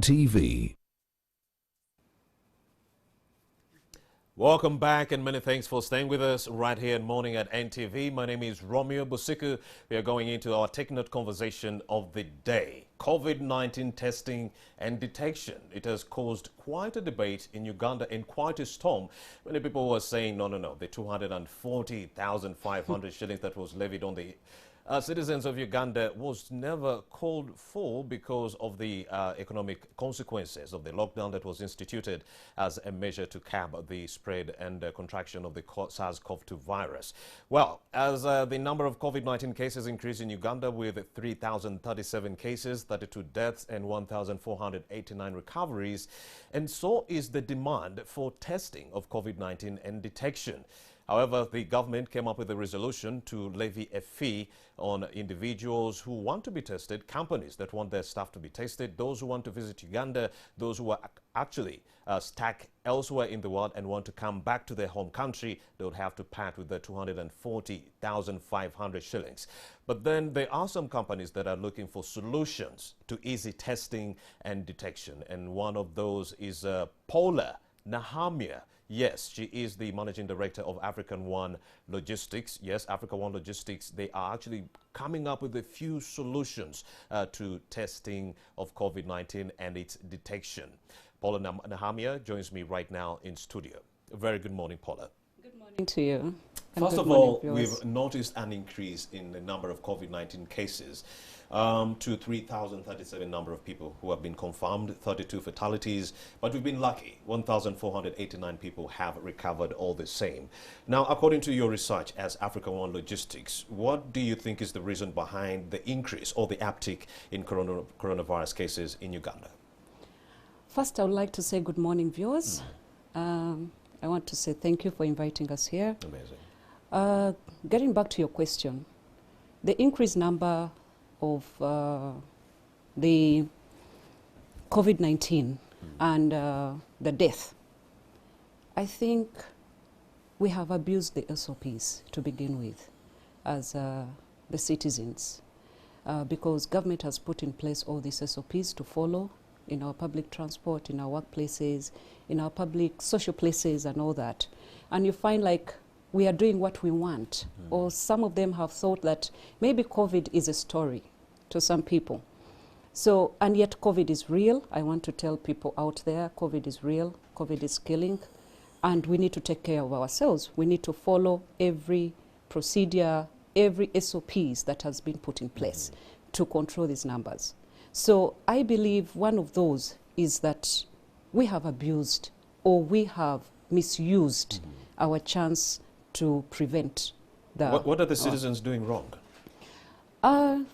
NTV. Welcome back and many thanks for staying with us right here in Morning at NTV. My name is Romeo Busiku. We are going into our Take Note conversation of the day. COVID-19 testing and detection. It has caused quite a debate in Uganda and quite a storm. Many people were saying, no, the 240,500 shillings that was levied on the citizens of Uganda was never called for because of the economic consequences of the lockdown that was instituted as a measure to curb the spread and contraction of the SARS-CoV-2 virus. Well, as the number of COVID-19 cases increased in Uganda with 3,037 cases, 32 deaths and 1,489 recoveries, and so is the demand for testing of COVID-19 and detection. However, the government came up with a resolution to levy a fee on individuals who want to be tested, companies that want their staff to be tested, those who want to visit Uganda, those who are actually stuck elsewhere in the world and want to come back to their home country, they would have to part with the 240,500 shillings. But then there are some companies that are looking for solutions to easy testing and detection. And one of those is Paula Nahamia. Yes, she is the managing director of African One Logistics. Yes, Africa One Logistics, they are actually coming up with a few solutions to testing of COVID-19 and its detection. Paula Nahamia joins me right now in studio. A very good morning, Paula. Good morning to you. First of all, we've noticed an increase in the number of COVID-19 cases to 3,037 number of people who have been confirmed, 32 fatalities, but we've been lucky. 1,489 people have recovered all the same. Now, according to your research as Africa One Logistics, what do you think is the reason behind the increase or the uptick in coronavirus cases in Uganda? First, I would like to say good morning, viewers. I want to say thank you for inviting us here. Amazing. Getting back to your question, the increased number of the COVID-19 and the death, I think we have abused the SOPs to begin with as the citizens because government has put in place all these SOPs to follow in our public transport, in our workplaces, in our public social places and all that. And you find like we are doing what we want. Or some of them have thought that maybe COVID is a story to some people. So, and yet COVID is real. I want to tell people out there, COVID is real, COVID is killing, and we need to take care of ourselves. We need to follow every procedure, every SOPs that has been put in place to control these numbers. So I believe one of those is that we have abused or we have misused our chance to prevent the... What are the citizens doing wrong?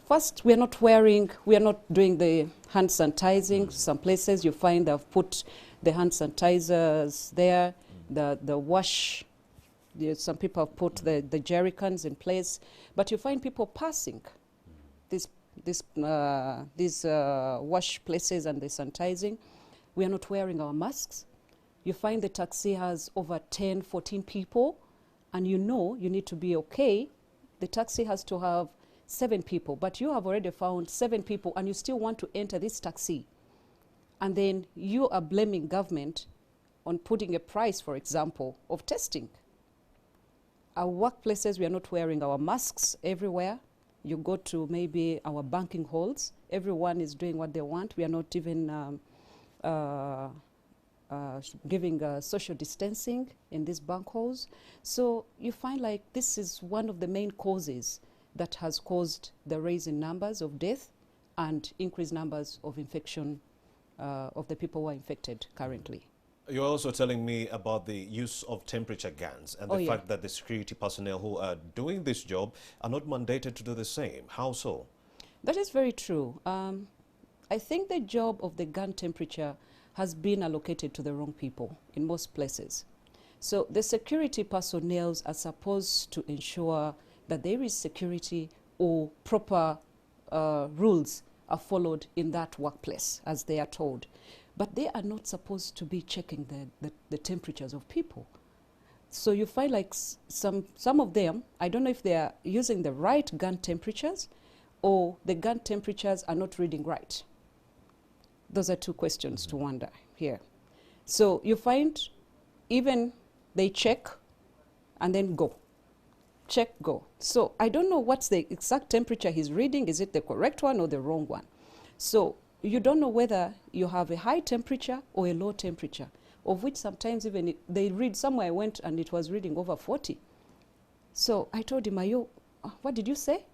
First, we are not doing the hand sanitizing. Some places you find they've put the hand sanitizers there, the wash. Some people have put the jerry cans in place, but you find people passing these wash places and the sanitizing. We are not wearing our masks. You find the taxi has over 10, 14 people, and you know you need to be okay. The taxi has to have 7 people, but you have already found 7 people and you still want to enter this taxi. And then you are blaming government on putting a price, for example, of testing. Our workplaces, we are not wearing our masks everywhere. You go to maybe our banking halls, everyone is doing what they want. We are not even giving social distancing in these bank halls. So you find like this is one of the main causes that has caused the rise in numbers of death and increased numbers of infection of the people who are infected currently. You're also telling me about the use of temperature guns and the fact that the security personnel who are doing this job are not mandated to do the same. How so? That is very true. I think the job of the gun temperature has been allocated to the wrong people in most places. So the security personnel are supposed to ensure that there is security or proper rules are followed in that workplace as they are told. But they are not supposed to be checking the temperatures of people. So you find like some of them, I don't know if they are using the right gun temperatures or the gun temperatures are not reading right. Those are two questions to wonder here. So you find even they check and then go. Check, go. So I don't know what's the exact temperature he's reading. Is it the correct one or the wrong one? So you don't know whether you have a high temperature or a low temperature, of which sometimes even they read, somewhere I went and it was reading over 40. So I told him, what did you say?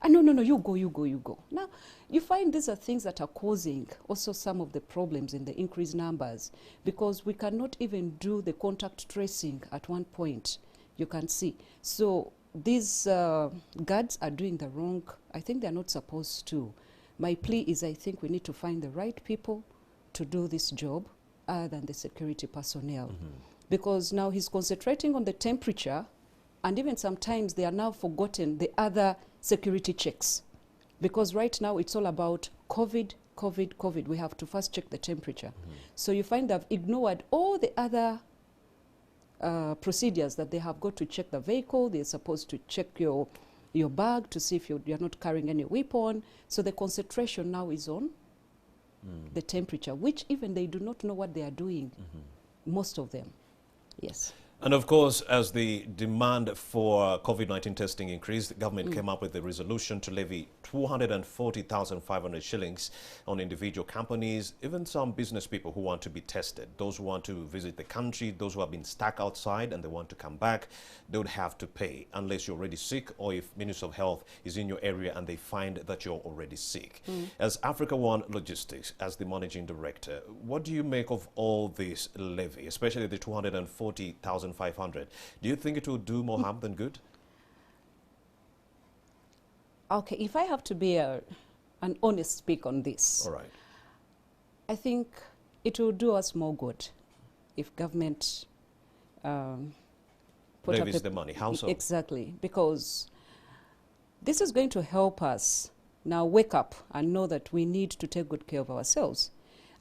No, you go. Now, you find these are things that are causing also some of the problems in the increased numbers, because we cannot even do the contact tracing at one point, you can see. So these guards are doing the wrong, I think they're not supposed to. My plea is I think we need to find the right people to do this job other than the security personnel. Because now he's concentrating on the temperature, and even sometimes they are now forgotten the other security checks. Because right now it's all about COVID. We have to first check the temperature. So you find they've ignored all the other procedures that they have got to check the vehicle. They're supposed to check your bag to see if you're not carrying any weapon. So the concentration now is on the temperature, which even they do not know what they are doing, most of them. Yes. And of course, as the demand for COVID-19 testing increased, the government came up with a resolution to levy 240,500 shillings on individual companies, even some business people who want to be tested. Those who want to visit the country, those who have been stuck outside and they want to come back, they would have to pay unless you're already sick, or if Ministry of Health is in your area and they find that you're already sick. As Africa One Logistics, as the managing director, what do you make of all this levy, especially the 240,500? Do you think it will do more harm than good? Okay, if I have to be an honest speak on this, All right. I think it will do us more good if government put Levies up the money. How so? Exactly, because this is going to help us now wake up and know that we need to take good care of ourselves.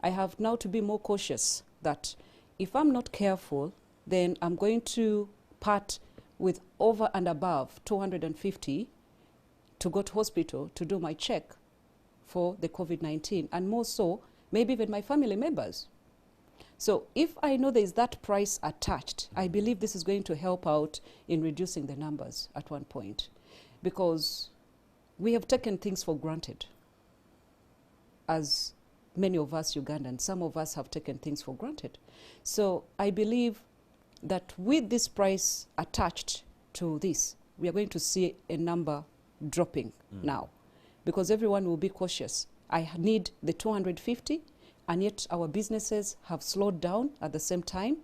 I have now to be more cautious that if I'm not careful, then I'm going to part with over and above 250 to go to hospital to do my check for the COVID-19, and more so, maybe even my family members. So if I know there is that price attached, I believe this is going to help out in reducing the numbers at one point, because we have taken things for granted. As many of us Ugandans, some of us have taken things for granted. So I believe that with this price attached to this, we are going to see a number dropping now, because everyone will be cautious. I need the 250, and yet our businesses have slowed down at the same time.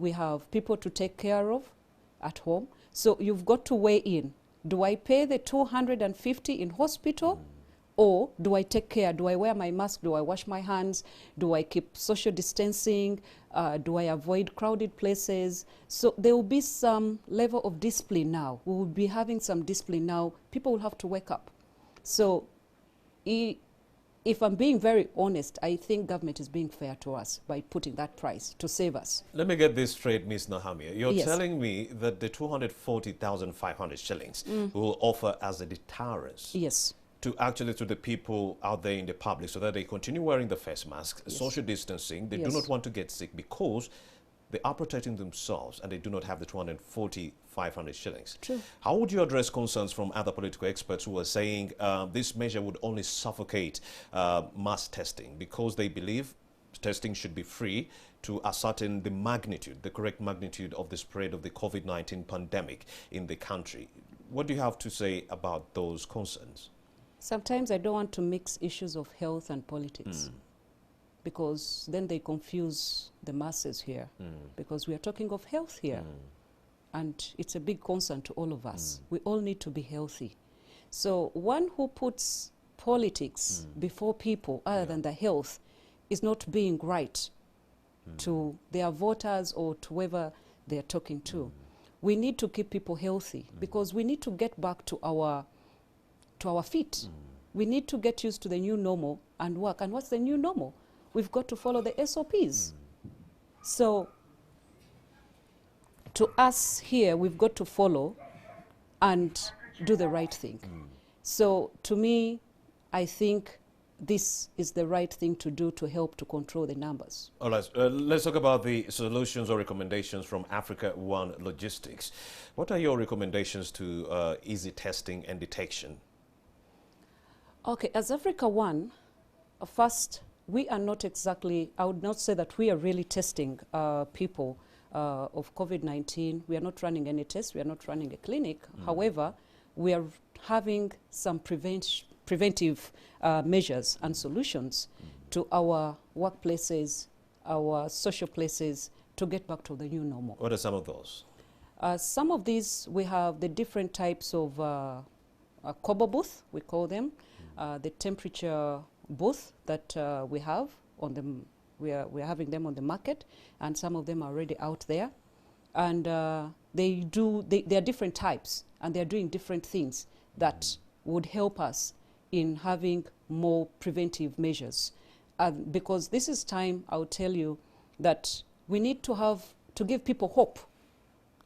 We have people to take care of at home. So you've got to weigh in. Do I pay the 250 in hospital? Or do I take care? Do I wear my mask? Do I wash my hands? Do I keep social distancing? Do I avoid crowded places? So there will be some level of discipline now. We will be having some discipline now. People will have to wake up. So if I'm being very honest, I think government is being fair to us by putting that price to save us. Let me get this straight, Ms. Nahamia. You're Yes. telling me that the 240,500 shillings will offer as a deterrence Yes. to the people out there in the public, so that they continue wearing the face masks, social distancing. They do not want to get sick because they are protecting themselves and they do not have the 240,500 shillings. True. How would you address concerns from other political experts who are saying this measure would only suffocate mass testing, because they believe testing should be free to ascertain the magnitude, the correct magnitude of the spread of the COVID-19 pandemic in the country? What do you have to say about those concerns? Sometimes I don't want to mix issues of health and politics, because then they confuse the masses here, because we are talking of health here, and it's a big concern to all of us. We all need to be healthy. So one who puts politics before people other than the health is not being right to their voters or to whoever they are talking to. We need to keep people healthy, because we need to get back to our feet. We need to get used to the new normal and work. And what's the new normal? We've got to follow the SOPs. So to us here, we've got to follow and do the right thing. So to me, I think this is the right thing to do to help to control the numbers. All right, let's talk about the solutions or recommendations from Africa One Logistics. What are your recommendations to easy testing and detection? Okay, as Africa One, first, we are not exactly, I would not say that we are really testing people of COVID-19. We are not running any tests. We are not running a clinic. However, we are having some preventive measures and solutions to our workplaces, our social places, to get back to the new normal. What are some of those? Some of these, we have the different types of COBO booth, we call them, the temperature booth that we have on them. We are having them on the market, and some of them are already out there. And they are different types, and they're doing different things that would help us in having more preventive measures. Because this is time, I'll tell you, that we need to give people hope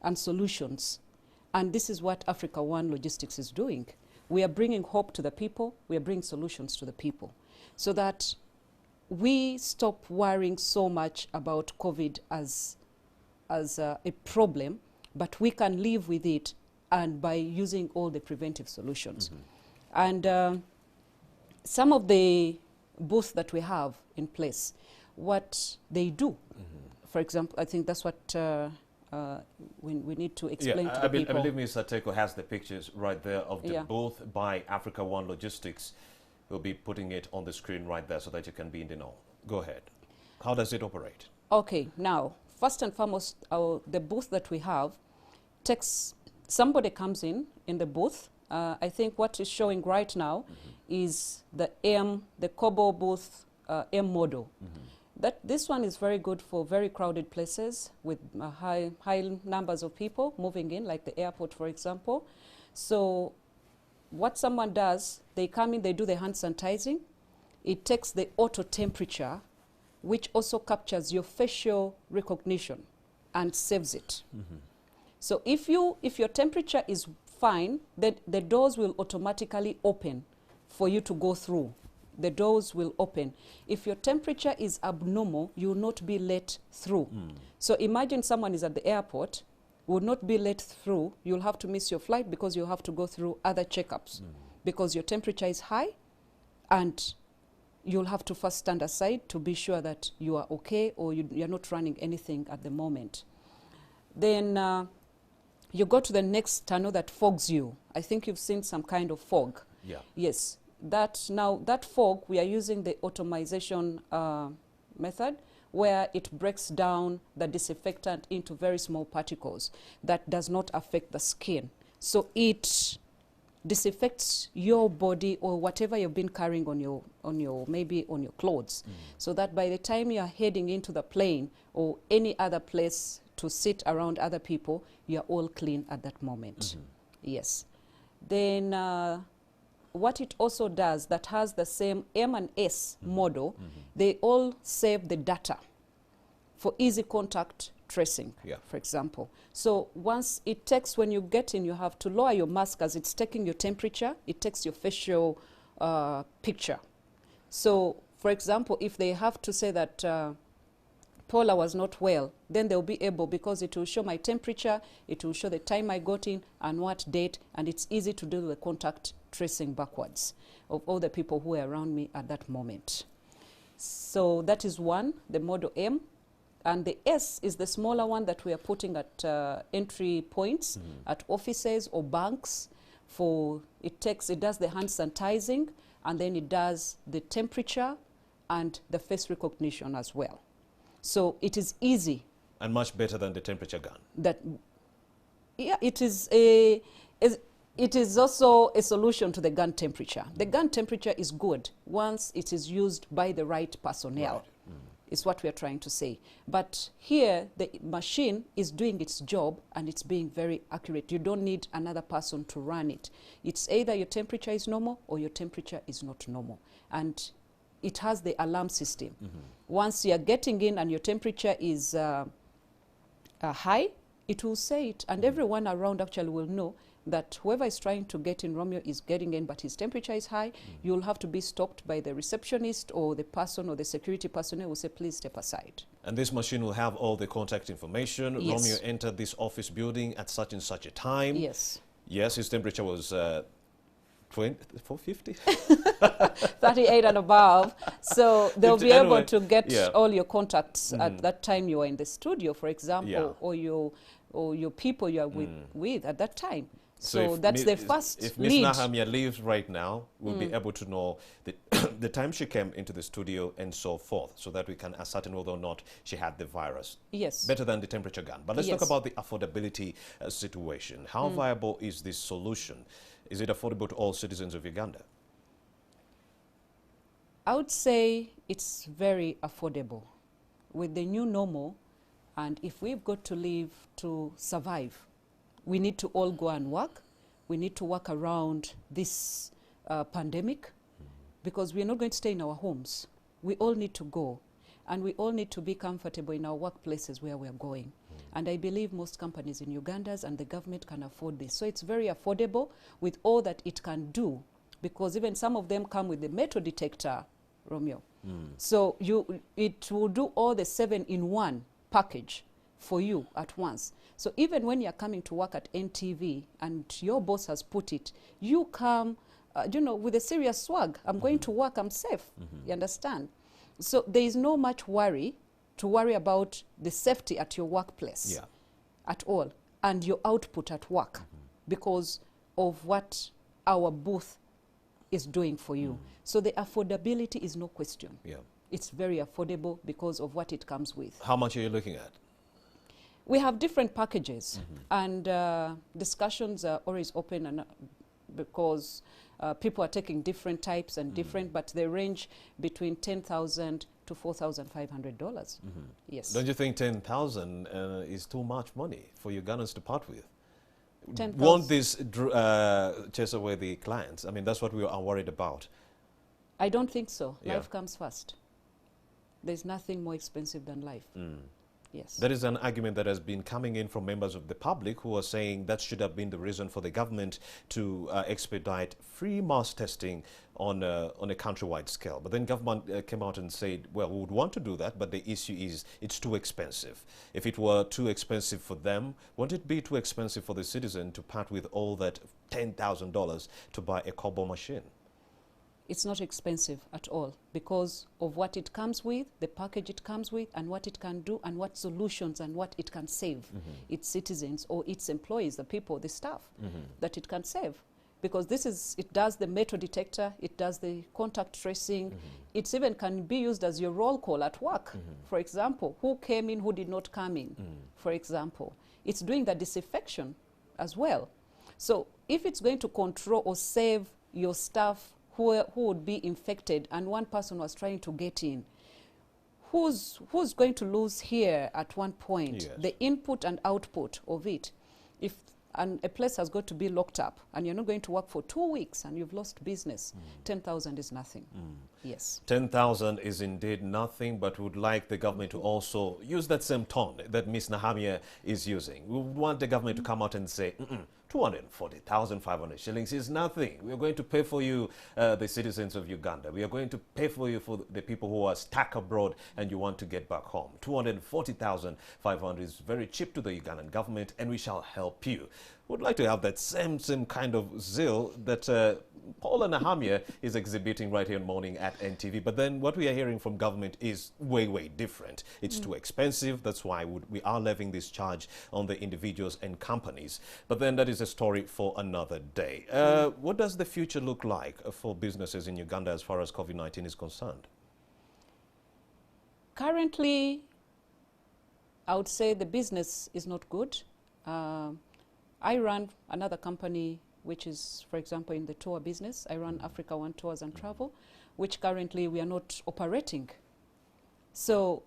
and solutions. And this is what Africa One Logistics is doing. We are bringing hope to the people, we are bringing solutions to the people, so that we stop worrying so much about COVID as a problem, but we can live with it, and by using all the preventive solutions. And some of the booths that we have in place, what they do, for example, I think that's what we need to explain to the people. I believe Mr. Teko has the pictures right there of the booth by Africa One Logistics. We'll be putting it on the screen right there so that you can be in the know. Go ahead. How does it operate? Okay, now, first and foremost, the booth that we have takes, somebody comes in the booth. I think what is showing right now is the COBO booth M model. This one is very good for very crowded places with high numbers of people moving in, like the airport, for example. So what someone does, they come in, they do the hand sanitizing. It takes the auto temperature, which also captures your facial recognition and saves it. So if your temperature is fine, then the doors will automatically open for you to go through. The doors will open. If your temperature is abnormal, you will not be let through. So imagine someone is at the airport, will not be let through. You'll have to miss your flight because you'll have to go through other checkups because your temperature is high, and you'll have to first stand aside to be sure that you are okay, or you're not running anything at the moment. Then you go to the next tunnel that fogs you. I think you've seen some kind of fog. Yeah. Yes. That fog, we are using the automation method, where it breaks down the disinfectant into very small particles that does not affect the skin. So it disinfects your body or whatever you've been carrying on your maybe on your clothes, so that by the time you are heading into the plane or any other place to sit around other people, you are all clean at that moment. Yes. Then what it also does, that has the same M and S model, they all save the data for easy contact tracing, for example. So once it takes, when you get in, you have to lower your mask as it's taking your temperature, it takes your facial picture. So for example, if they have to say that Paula was not well, then they'll be able, because it will show my temperature, it will show the time I got in and what date, and it's easy to do the contact tracing backwards of all the people who were around me at that moment. So that is one, the model M. And the S is the smaller one that we are putting at entry points, at offices or banks. It does the hand sanitizing, and then it does the temperature and the face recognition as well. So it is easy. And much better than the temperature gun. It is also a solution to the gun temperature. The gun temperature is good once it is used by the right personnel. Is what we are trying to say. But here, the machine is doing its job, and it's being very accurate. You don't need another person to run it. It's either your temperature is normal or your temperature is not normal. And it has the alarm system. Once you are getting in and your temperature is high, it will say it, and everyone around actually will know, that whoever is trying to get in Romeo is getting in, but his temperature is high, you'll have to be stopped by the receptionist or the person or the security personnel who say, please step aside. And this machine will have all the contact information. Yes. Romeo entered this office building at such and such a time. Yes. Yes, his temperature was 450? 38 and above. So they'll be able to get all your contacts at that time you are in the studio, for example, or your people you are with at that time. So that's the first If lead. Ms. Nahamia leaves right now, we'll be able to know the time she came into the studio and so forth, so that we can ascertain whether or not she had the virus. Yes. Better than the temperature gun. But let's talk about the affordability situation. How viable is this solution? Is it affordable to all citizens of Uganda? I would say it's very affordable. With the new normal, and if we've got to live to survive, we need to all go and work. We need to work around this pandemic, because we're not going to stay in our homes. We all need to go, and we all need to be comfortable in our workplaces where we're going. And I believe most companies in Uganda and the government can afford this. So it's very affordable with all that it can do, because even some of them come with the metal detector, Romeo. So it will do all the 7-in-1 package for you at once. So even when you're coming to work at NTV and your boss has put it, you come, you know, with a serious swag. I'm going to work, I'm safe. You understand? So there is no much worry to worry about the safety at your workplace at all, and your output at work, because of what our booth is doing for you. So the affordability is no question. It's very affordable because of what it comes with. How much are you looking at? We have different packages, and discussions are always open, and because people are taking different types and different, but they range between $10,000 to $4,500. Yes. Don't you think 10,000 is too much money for Ugandans to part with? 10,000. Won't this chase away the clients? I mean, that's what we are worried about. I don't think so. Life comes first. There's nothing more expensive than life. Yes. That is an argument that has been coming in from members of the public who are saying that should have been the reason for the government to expedite free mass testing on a countrywide scale. But then government came out and said, well, we would want to do that, but the issue is it's too expensive. If it were too expensive for them, won't it be too expensive for the citizen to part with all that $10,000 to buy a Kobo machine? It's not expensive at all because of what it comes with, the package it comes with, and what it can do, and what solutions and what it can save its citizens or its employees, the people, the staff, that it can save. Because it does the metal detector, it does the contact tracing, it even can be used as your roll call at work. For example, who came in, who did not come in, for example. It's doing the disinfection as well. So if it's going to control or save your staff who would be infected and one person was trying to get in, who's going to lose here at one point? Yes. The input and output of it. If a place has got to be locked up and you're not going to work for 2 weeks and you've lost business, 10,000 is nothing. Yes. 10,000 is indeed nothing, but we would like the government to also use that same tone that Ms. Nahamia is using. We would want the government to come out and say, 240,500 shillings is nothing. We are going to pay for you, the citizens of Uganda. We are going to pay for you for the people who are stuck abroad and you want to get back home. 240,500 is very cheap to the Ugandan government, and we shall help you. Would like to have that same kind of zeal that Paula Nahamia is exhibiting right here in Morning at NTV. But then what we are hearing from government is way, way different. It's too expensive. That's why we are levying this charge on the individuals and companies. But then that is a story for another day. What does the future look like for businesses in Uganda as far as COVID-19 is concerned? Currently, I would say the business is not good. I run another company which is, for example, in the tour business. I run Africa One Tours and Travel, which currently we are not operating. So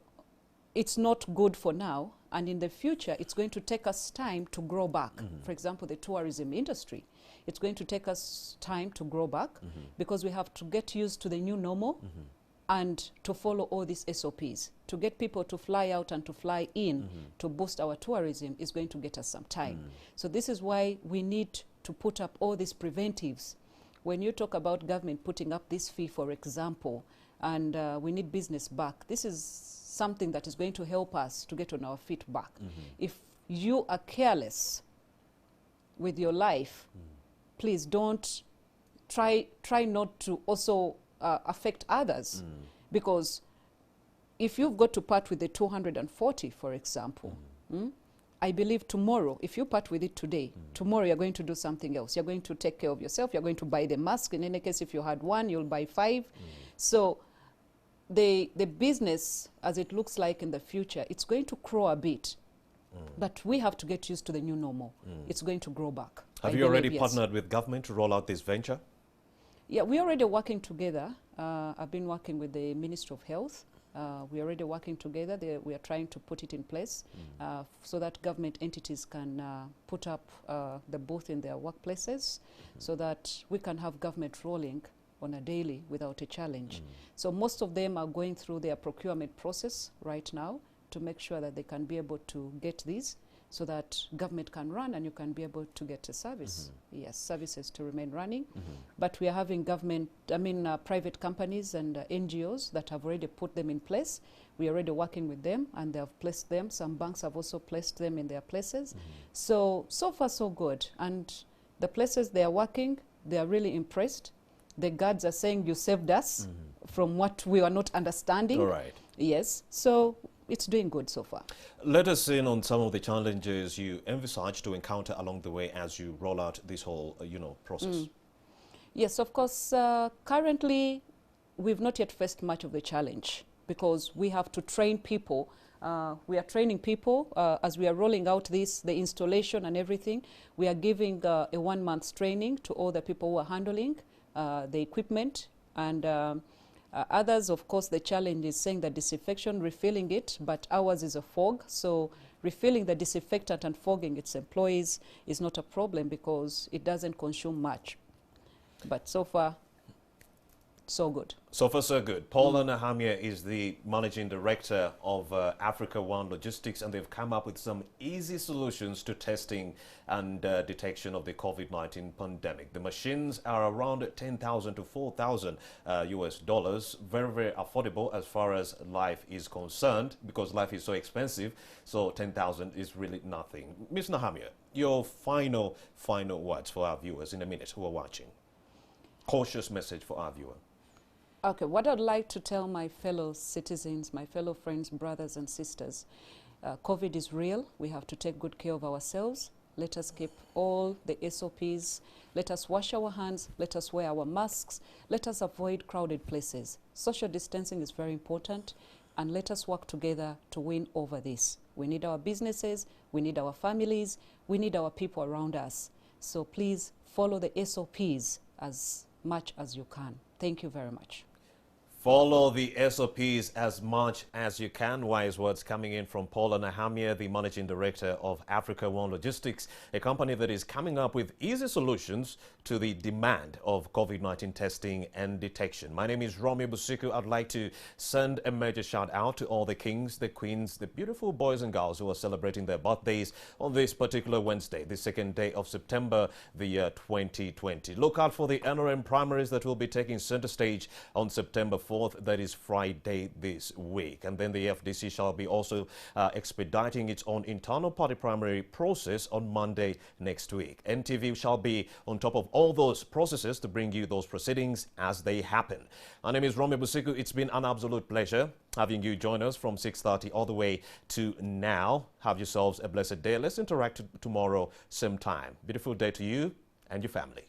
it's not good for now, and in the future it's going to take us time to grow back. For example, the tourism industry, it's going to take us time to grow back because we have to get used to the new normal and to follow all these SOPs. To get people to fly out and to fly in to boost our tourism is going to get us some time. So this is why we need to put up all these preventives. When you talk about government putting up this fee, for example, and we need business back, this is something that is going to help us to get on our feet back. If you are careless with your life, please don't try not to also affect others, because if you've got to part with the 240, for example, I believe tomorrow, if you part with it today, tomorrow you're going to do something else. You're going to take care of yourself. You're going to buy the mask. In any case, if you had one, you'll buy 5. So the business, as it looks like in the future, it's going to grow a bit. But we have to get used to the new normal. It's going to grow back. Have you already partnered with government to roll out this venture? Yeah, we're already working together. I've been working with the Ministry of Health. We're already working together. We are trying to put it in place so that government entities can put up the booth in their workplaces so that we can have government rolling on a daily without a challenge. So most of them are going through their procurement process right now to make sure that they can be able to get these so that government can run and you can be able to get a service. Yes, services to remain running. But we are having private companies and NGOs that have already put them in place. We are already working with them and they have placed them. Some banks have also placed them in their places. So far so good. And the places they are working, they are really impressed. The guards are saying, you saved us from what we are not understanding. All right. Yes, so it's doing good so far. Let us in on some of the challenges you envisage to encounter along the way as you roll out this whole, process. Yes, of course. Currently, we've not yet faced much of the challenge because we have to train people. We are training people as we are rolling out the installation and everything. We are giving a 1-month training to all the people who are handling the equipment and others, of course, the challenge is saying that disinfection, refilling it, but ours is a fog. So refilling the disinfectant and fogging its employees is not a problem because it doesn't consume much. But so far, so good. So far, so good. Paula Nahamia is the managing director of Africa One Logistics, and they've come up with some easy solutions to testing and detection of the COVID-19 pandemic. The machines are around 10,000 to 4,000 US dollars. Very, very affordable as far as life is concerned, because life is so expensive. So 10,000 is really nothing. Ms. Nahamia, your final words for our viewers in a minute who are watching. Cautious message for our viewer. Okay, what I'd like to tell my fellow citizens, my fellow friends, brothers and sisters, COVID is real. We have to take good care of ourselves. Let us keep all the SOPs. Let us wash our hands. Let us wear our masks. Let us avoid crowded places. Social distancing is very important. And let us work together to win over this. We need our businesses. We need our families. We need our people around us. So please follow the SOPs as much as you can. Thank you very much. Follow the SOPs as much as you can. Wise words coming in from Paula Nahamia, the Managing Director of Africa One Logistics, a company that is coming up with easy solutions to the demand of COVID-19 testing and detection. My name is Romeo Busiku. I'd like to send a major shout out to all the kings, the queens, the beautiful boys and girls who are celebrating their birthdays on this particular Wednesday, the 2nd day of September, the year 2020. Look out for the NRM primaries that will be taking center stage on September 4th. That is Friday this week. And then the FDC shall be also expediting its own internal party primary process on Monday next week. NTV shall be on top of all those processes to bring you those proceedings as they happen. My name is Romeo Busiku. It's been an absolute pleasure having you join us from 6:30 all the way to now. Have yourselves a blessed day. Let's interact tomorrow, same time. Beautiful day to you and your family.